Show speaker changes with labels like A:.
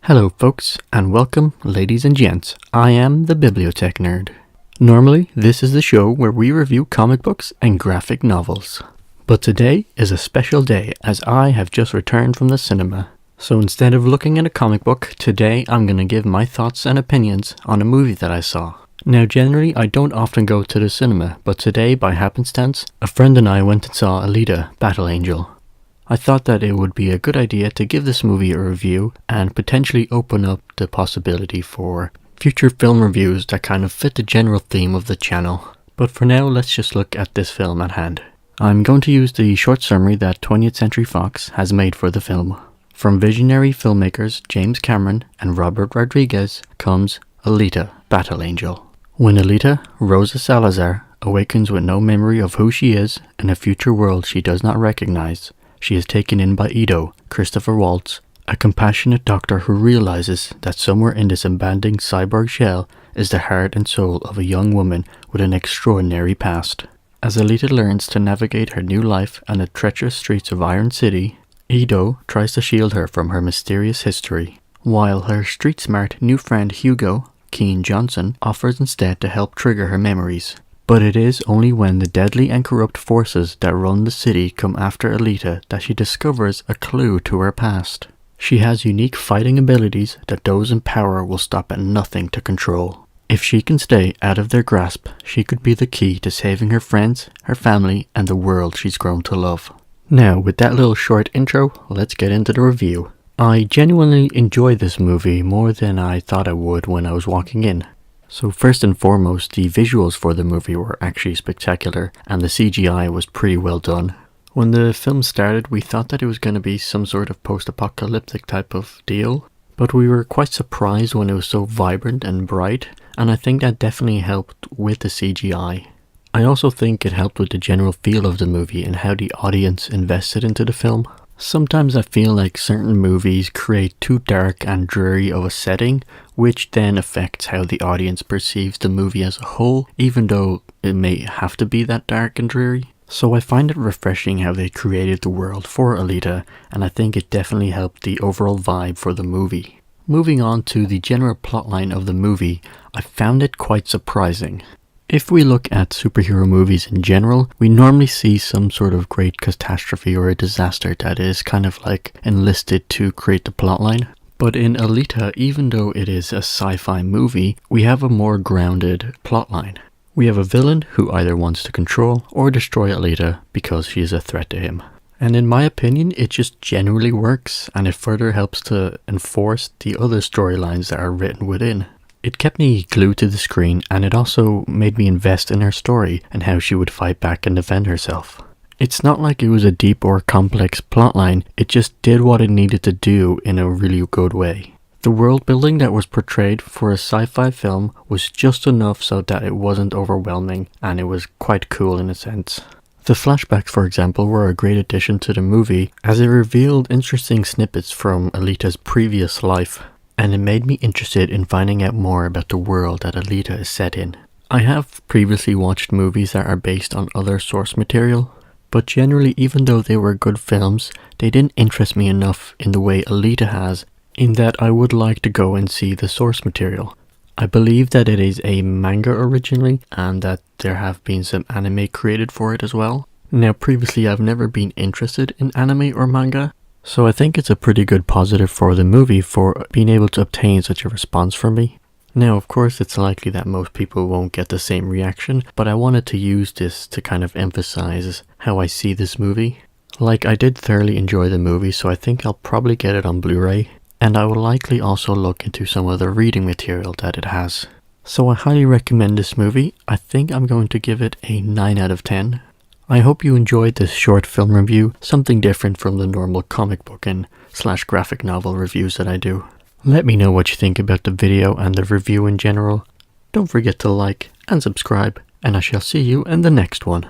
A: Hello folks, and welcome ladies and gents. I am the Bibliotech Nerd. Normally, this is the show where we review comic books and graphic novels. But today is a special day as I have just returned from the cinema. So instead of looking at a comic book, today I'm going to give my thoughts and opinions on a movie that I saw. Now generally I don't often go to the cinema, but today by happenstance, a friend and I went and saw Alita Battle Angel. I thought that it would be a good idea to give this movie a review and potentially open up the possibility for future film reviews that kind of fit the general theme of the channel. But for now, let's just look at this film at hand. I'm going to use the short summary that 20th Century Fox has made for the film. From visionary filmmakers James Cameron and Robert Rodriguez comes Alita Battle Angel. When Alita, Rosa Salazar, awakens with no memory of who she is in a future world she does not recognize, she is taken in by Ido, Christopher Waltz, a compassionate doctor who realizes that somewhere in this abandoned cyborg shell is the heart and soul of a young woman with an extraordinary past. As Alita learns to navigate her new life on the treacherous streets of Iron City, Ido tries to shield her from her mysterious history, while her street-smart new friend Hugo, Keen Johnson, offers instead to help trigger her memories. But it is only when the deadly and corrupt forces that run the city come after Alita that she discovers a clue to her past. She has unique fighting abilities that those in power will stop at nothing to control. If she can stay out of their grasp, she could be the key to saving her friends, her family, and the world she's grown to love. Now, with that little short intro, let's get into the review. I genuinely enjoyed this movie more than I thought I would when I was walking in. So first and foremost, the visuals for the movie were actually spectacular, and the CGI was pretty well done. When the film started, we thought that it was going to be some sort of post-apocalyptic type of deal, but we were quite surprised when it was so vibrant and bright, and I think that definitely helped with the CGI. I also think it helped with the general feel of the movie and how the audience invested into the film. Sometimes I feel like certain movies create too dark and dreary of a setting, which then affects how the audience perceives the movie as a whole, even though it may have to be that dark and dreary. So I find it refreshing how they created the world for Alita, and I think it definitely helped the overall vibe for the movie. Moving on to the general plotline of the movie, I found it quite surprising. If we look at superhero movies in general, we normally see some sort of great catastrophe or a disaster that is kind of like enlisted to create the plotline. But in Alita, even though it is a sci-fi movie, we have a more grounded plotline. We have a villain who either wants to control or destroy Alita because she is a threat to him. And in my opinion, it just generally works, and it further helps to enforce the other storylines that are written within. It kept me glued to the screen, and it also made me invest in her story and how she would fight back and defend herself. It's not like it was a deep or complex plotline, it just did what it needed to do in a really good way. The world building that was portrayed for a sci-fi film was just enough so that it wasn't overwhelming, and it was quite cool in a sense. The flashbacks, for example, were a great addition to the movie as it revealed interesting snippets from Alita's previous life, and it made me interested in finding out more about the world that Alita is set in. I have previously watched movies that are based on other source material, but generally, even though they were good films, they didn't interest me enough in the way Alita has, in that I would like to go and see the source material. I believe that it is a manga originally, and that there have been some anime created for it as well. Now previously I've never been interested in anime or manga, so I think it's a pretty good positive for the movie for being able to obtain such a response from me. Now of course it's likely that most people won't get the same reaction, but I wanted to use this to kind of emphasize how I see this movie. Like, I did thoroughly enjoy the movie, so I think I'll probably get it on Blu-ray, and I will likely also look into some of the reading material that it has. So I highly recommend this movie. I think I'm going to give it a 9 out of 10. I hope you enjoyed this short film review, something different from the normal comic book and / graphic novel reviews that I do. Let me know what you think about the video and the review in general. Don't forget to like and subscribe, and I shall see you in the next one.